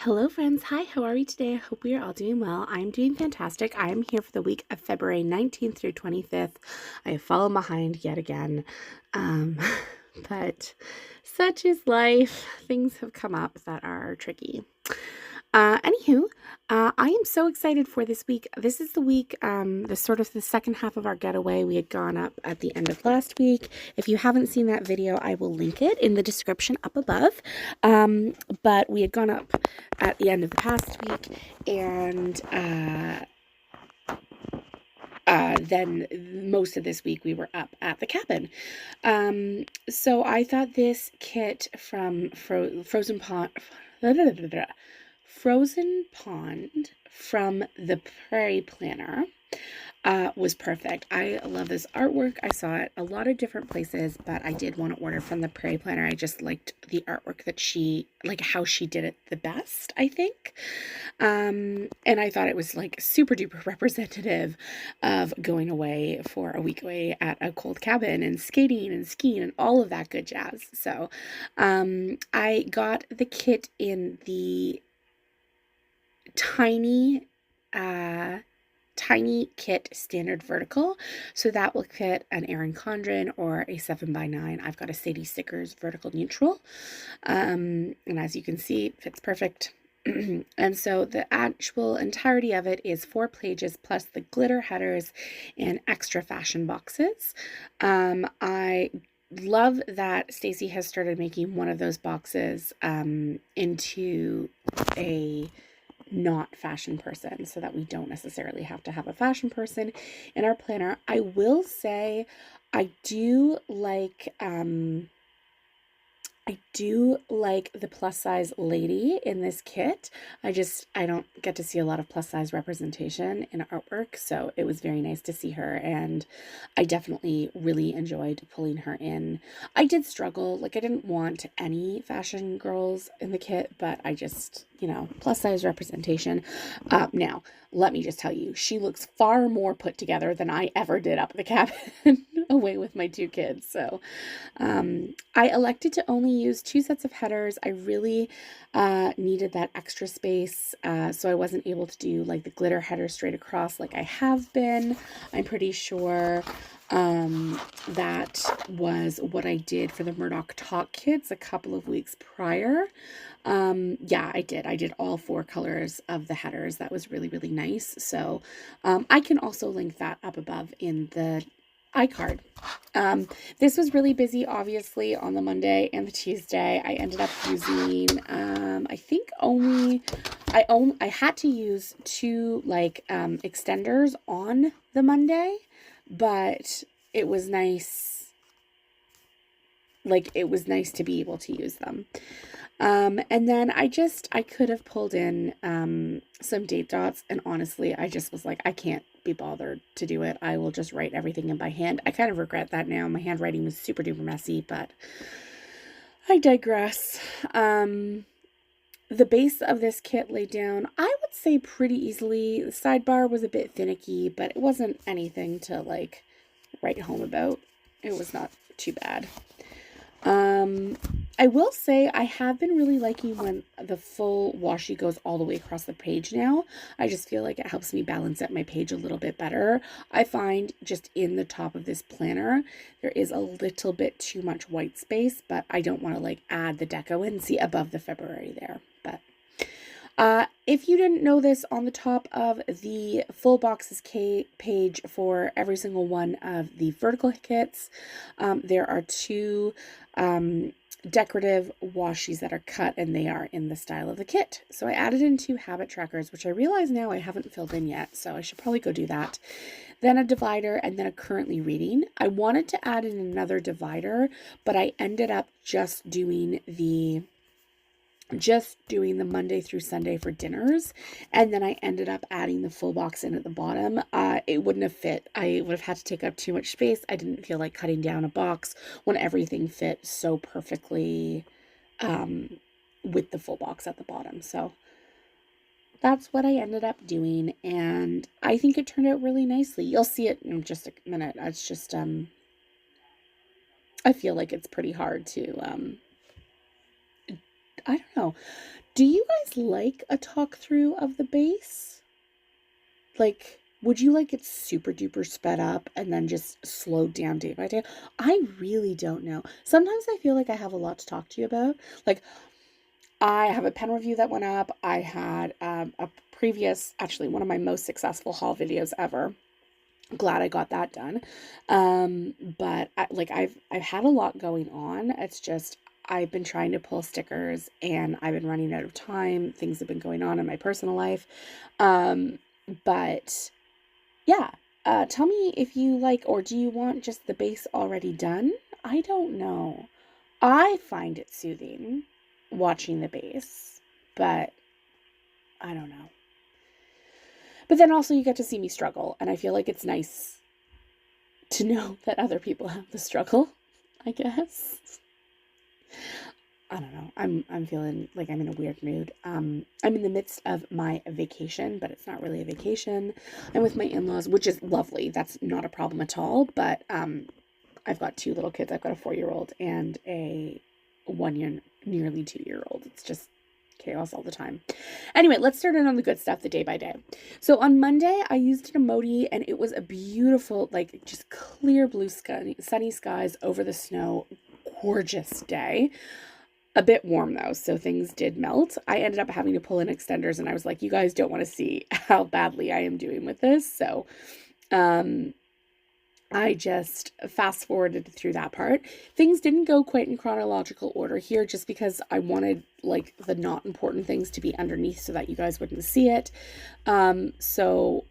Hello friends, hi, how are we today? I hope we are all doing well. I'm doing fantastic. I am here for the week of February 19th through 25th. I have fallen behind yet again, um, but such is life. Things have come up that are tricky. Anywho, I am so excited for this week. This is the week, the sort of the second half of our getaway. We had gone up at the end of last week. If you haven't seen that video, I will link it in the description up above. But we had gone up at the end of the past week, and then most of this week we were up at the cabin. So I thought this kit from Frozen Pond from the Prairie Planner was perfect. I love this artwork. I saw it a lot of different places, but I did want to order from the Prairie Planner. I just liked the artwork that how she did it the best, I think. And I thought it was like super duper representative of going away for a week away at a cold cabin and skating and skiing and all of that good jazz. So I got the kit in the tiny kit standard vertical, so that will fit an Erin Condren or a 7x9. I've got a Sadie Stickers vertical neutral, and as you can see, it fits perfect. And so the actual entirety of it is 4 pages plus the glitter headers and extra fashion boxes. I love that Stacy has started making one of those boxes into a not fashion person, so that we don't necessarily have to have a fashion person in our planner. I will say I do like the plus size lady in this kit. I don't get to see a lot of plus size representation in artwork, so it was very nice to see her, and I definitely really enjoyed pulling her in. I did struggle, like I didn't want any fashion girls in the kit, but I just, plus size representation. Now, let me just tell you, she looks far more put together than I ever did up at the cabin away with my 2 kids. So I elected to only use 2 sets of headers. I really needed that extra space, so I wasn't able to do like the glitter header straight across like I have been. I'm pretty sure that was what I did for the Murdoch Talk kits a couple of weeks prior. Yeah, I did all 4 colors of the headers. That was really, really nice. So I can also link that up above in the iCard. This was really busy, obviously, on the Monday and the Tuesday. I ended up using, I had to use 2 extenders on the Monday, but it was nice. It was nice to be able to use them. And then I could have pulled in some date dots, and honestly, I just was like, I can't be bothered to do it. I will just write everything in by hand. I kind of regret that now. My handwriting was super duper messy, but I digress. The base of this kit laid down, I would say, pretty easily. The sidebar was a bit finicky, but it wasn't anything to write home about. It was not too bad. I will say I have been really liking when the full washi goes all the way across the page now. I just feel like it helps me balance out my page a little bit better. I find just in the top of this planner, there is a little bit too much white space, but I don't want to add the deco in. See above the February there, but if you didn't know this, on the top of the full boxes page for every single one of the vertical kits, there are 2 decorative washies that are cut, and they are in the style of the kit. So I added in 2 habit trackers, which I realize now I haven't filled in yet, so I should probably go do that. Then a divider, and then a currently reading. I wanted to add in another divider, but I ended up just doing the Monday through Sunday for dinners, and then I ended up adding the full box in at the bottom. It wouldn't have fit. I would have had to take up too much space. I didn't feel like cutting down a box when everything fit so perfectly with the full box at the bottom. So that's what I ended up doing, and I think it turned out really nicely. You'll see it in just a minute. It's just I feel like it's pretty hard to I don't know. Do you guys like a talk through of the base? Like, would you like it super duper sped up and then just slowed down day by day? I really don't know. Sometimes I feel like I have a lot to talk to you about. Like, I have a pen review that went up. I had a previous, actually, one of my most successful haul videos ever. Glad I got that done. But I've had a lot going on. It's just I've been trying to pull stickers and I've been running out of time. Things have been going on in my personal life. But yeah, tell me if you like, or do you want just the base already done? I don't know. I find it soothing watching the base, but I don't know. But then also you get to see me struggle, and I feel like it's nice to know that other people have the struggle, I guess. I don't know. I'm feeling like I'm in a weird mood. I'm in the midst of my vacation, but it's not really a vacation. I'm with my in-laws, which is lovely. That's not a problem at all, but I've got 2 little kids. I've got a 4-year-old and a 1-year, nearly 2-year-old. It's just chaos all the time. Anyway, let's start in on the good stuff, the day by day. So on Monday, I used an emoji, and it was a beautiful, like, just clear blue sky, sunny skies over the snow. Gorgeous day. A bit warm though, so things did melt. I ended up having to pull in extenders, and I was like, you guys don't want to see how badly I am doing with this. So I just fast forwarded through that part. Things didn't go quite in chronological order here, just because I wanted like the not important things to be underneath so that you guys wouldn't see it. So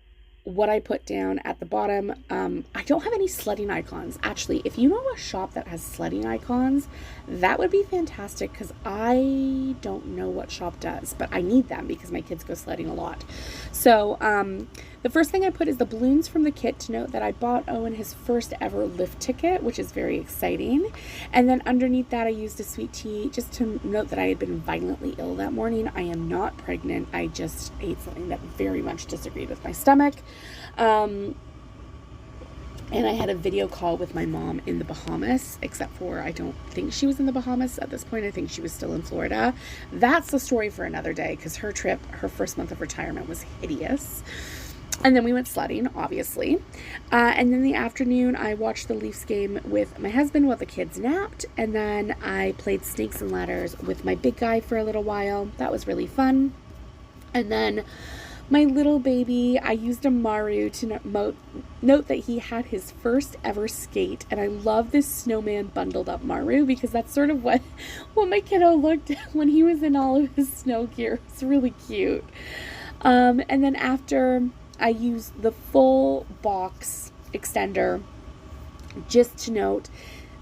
what I put down at the bottom, I don't have any sledding icons. Actually, if you know a shop that has sledding icons, that would be fantastic, because I don't know what shop does, but I need them because my kids go sledding a lot. So the first thing I put is the balloons from the kit to note that I bought Owen his first ever lift ticket, which is very exciting. And then underneath that, I used a sweet tea just to note that I had been violently ill that morning. I am not pregnant. I just ate something that very much disagreed with my stomach. And I had a video call with my mom in the Bahamas, except for I don't think she was in the Bahamas at this point. I think she was still in Florida. That's the story for another day, because her trip, her first month of retirement, was hideous. And then we went sledding, obviously. And then the afternoon, I watched the Leafs game with my husband while the kids napped. And then I played Snakes and Ladders with my big guy for a little while. That was really fun. And then my little baby, I used a Maru to note that he had his first ever skate. And I love this snowman bundled up Maru, because that's sort of what my kiddo looked at when he was in all of his snow gear. It's really cute. And then after, I used the full box extender just to note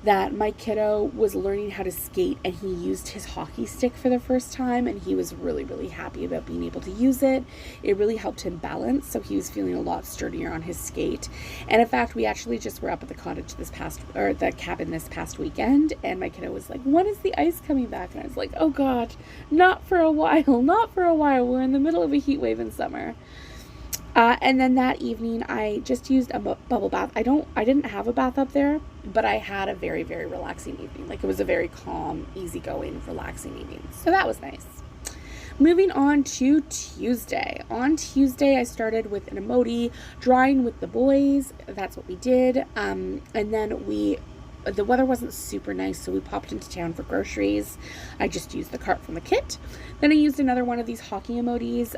that my kiddo was learning how to skate, and he used his hockey stick for the first time, and he was really, really happy about being able to use it. It really helped him balance, so he was feeling a lot sturdier on his skate. And in fact, we actually just were up at the cottage the cabin this past weekend, and my kiddo was like, when is the ice coming back? And I was like, oh God, not for a while, not for a while. We're in the middle of a heat wave in summer. And then that evening, I just used a bubble bath. I didn't have a bath up there, but I had a very, very relaxing evening. Like, it was a very calm, easygoing, relaxing evening. So that was nice. Moving on to Tuesday. On Tuesday, I started with an emoji, drawing with the boys. That's what we did. And then the weather wasn't super nice, so we popped into town for groceries. I just used the cart from the kit. Then I used another one of these hockey emojis.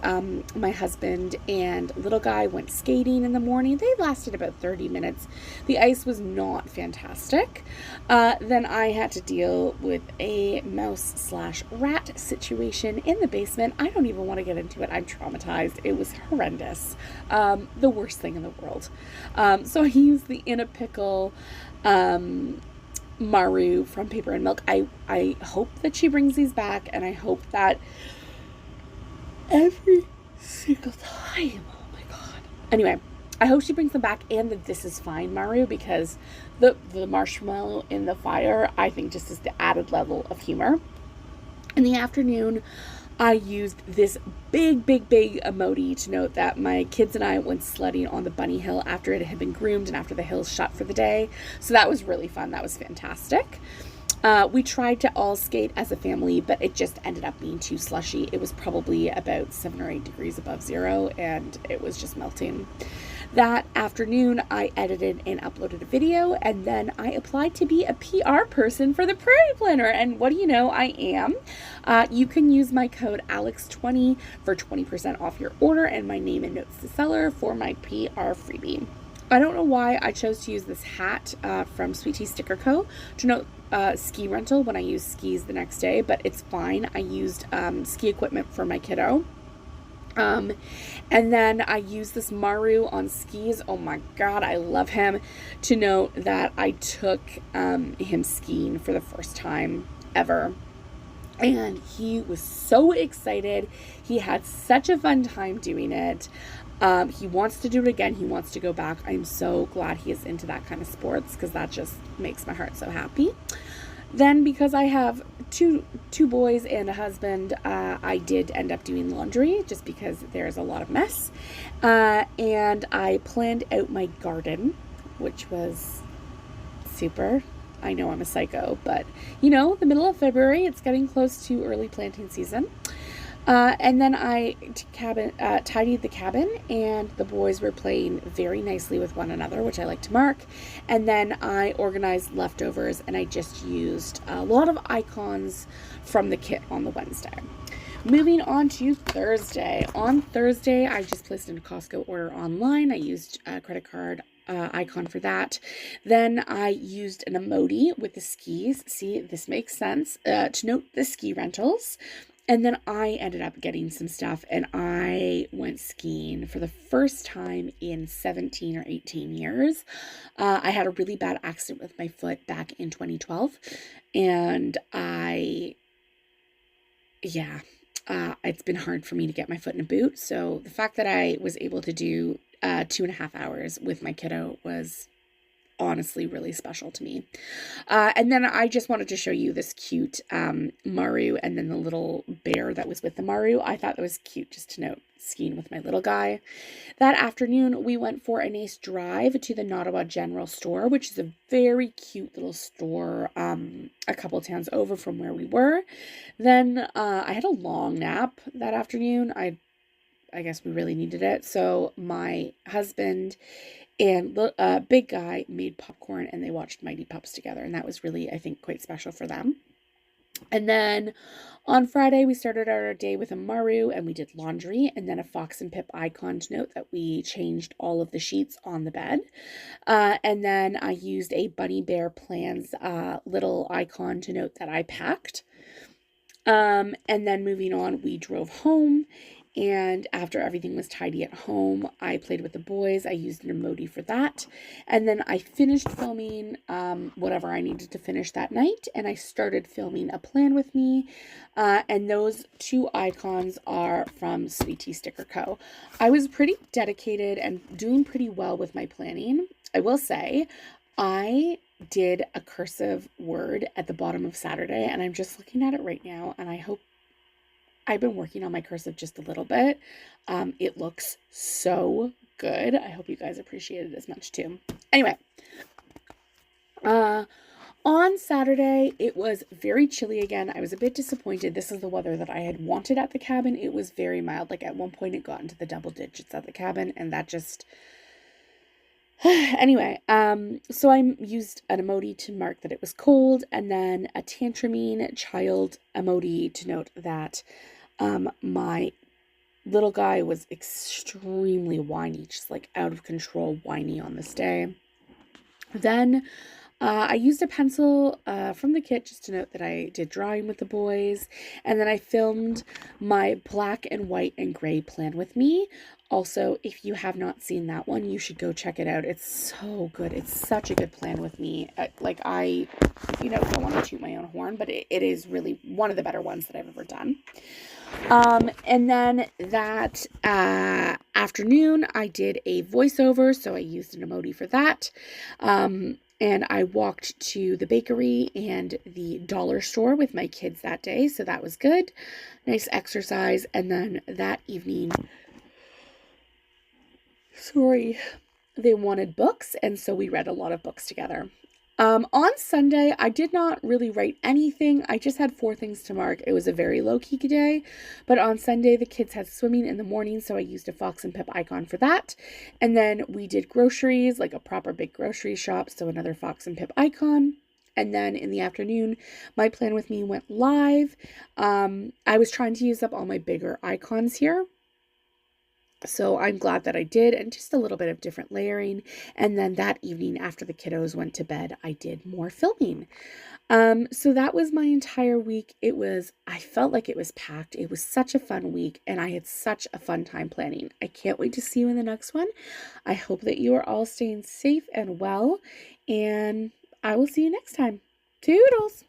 My husband and little guy went skating in the morning. They lasted about 30 minutes. The ice was not fantastic. Then I had to deal with a mouse/rat situation in the basement. I don't even want to get into it. I'm traumatized. It was horrendous. The worst thing in the world. So I used the In a Pickle Maru from Paper and Milk. I hope that she brings these back, and I hope that every single time, oh my God. Anyway, I hope she brings them back, and the This Is Fine Maru, because the marshmallow in the fire, I think, just is the added level of humor. In the afternoon, I used this big emoji to note that my kids and I went sledding on the bunny hill after it had been groomed and after the hills shut for the day. So that was really fun. That was fantastic. We tried to all skate as a family, but it just ended up being too slushy. It was probably about 7 or 8 degrees above zero, and it was just melting. That afternoon, I edited and uploaded a video, and then I applied to be a PR person for the Prairie Planner. And what do you know? I am. You can use my code ALEX20 for 20% off your order, and my name and notes to seller for my PR freebie. I don't know why I chose to use this hat from Sweet Tea Sticker Co. to note ski rental when I use skis the next day, but it's fine. I used ski equipment for my kiddo. And then I used this Maru on skis. Oh my God, I love him. To note that I took him skiing for the first time ever. And he was so excited. He had such a fun time doing it. He wants to do it again. He wants to go back. I'm so glad he is into that kind of sports because that just makes my heart so happy. Then, because I have two boys and a husband, I did end up doing laundry just because there's a lot of mess. And I planned out my garden, which was super. I know I'm a psycho, but you know, the middle of February, it's getting close to early planting season. And then I tidied the cabin, and the boys were playing very nicely with one another, which I like to mark. And then I organized leftovers, and I just used a lot of icons from the kit on the Wednesday. Moving on to Thursday. On Thursday, I just placed in a Costco order online. I used a credit card icon for that. Then I used an emoji with the skis. See, this makes sense. To note the ski rentals. And then I ended up getting some stuff, and I went skiing for the first time in 17 or 18 years. I had a really bad accident with my foot back in 2012, and it's been hard for me to get my foot in a boot. So the fact that I was able to do 2.5 hours with my kiddo was honestly really special to me. And then I just wanted to show you this cute Maru and then the little bear that was with the Maru. I thought it was cute just to note skiing with my little guy. That afternoon, we went for a nice drive to the Nottawa General Store, which is a very cute little store a couple towns over from where we were. Then I had a long nap that afternoon. I guess we really needed it. So my husband and big guy made popcorn, and they watched Mighty Pups together, and that was really, I think, quite special for them. And then on Friday, we started our day with a Maru, and we did laundry, and then a Fox and Pip icon to note that we changed all of the sheets on the bed. And then I used a Bunny Bear Plans little icon to note that I packed. And then moving on, we drove home. And after everything was tidy at home, I played with the boys. I used an emoji for that. And then I finished filming whatever I needed to finish that night. And I started filming a plan with me. And those two icons are from Sweet Tea Sticker Co. I was pretty dedicated and doing pretty well with my planning. I will say, I did a cursive word at the bottom of Saturday. And I'm just looking at it right now. And I hope I've been working on my cursive just a little bit. It looks so good. I hope you guys appreciate it as much too. Anyway, on Saturday, it was very chilly again. I was a bit disappointed. This is the weather that I had wanted at the cabin. It was very mild. Like at one point it got into the double digits at the cabin, and that just... Anyway, so I used an emoji to mark that it was cold, and then a tantrumine child emoji to note that my little guy was extremely whiny, just like out of control whiny on this day. Then I used a pencil from the kit just to note that I did drawing with the boys. And then I filmed my black and white and gray plan with me. Also, if you have not seen that one, you should go check it out. It's so good. It's such a good plan with me. I don't want to toot my own horn, but it is really one of the better ones that I've ever done. And then that afternoon, I did a voiceover, so I used an emoji for that. And I walked to the bakery and the dollar store with my kids that day, so that was good. Nice exercise. And then that evening, they wanted books, and so we read a lot of books together. On Sunday, I did not really write anything. I just had 4 things to mark. It was a very low-key day. But on Sunday, the kids had swimming in the morning, so I used a Fox and Pip icon for that. And then we did groceries, like a proper big grocery shop, so another Fox and Pip icon. And then in the afternoon, my plan with me went live. I was trying to use up all my bigger icons here. So I'm glad that I did, and just a little bit of different layering. And then that evening after the kiddos went to bed, I did more filming. So that was my entire week. I felt like it was packed. It was such a fun week, and I had such a fun time planning. I can't wait to see you in the next one. I hope that you are all staying safe and well, and I will see you next time. Toodles!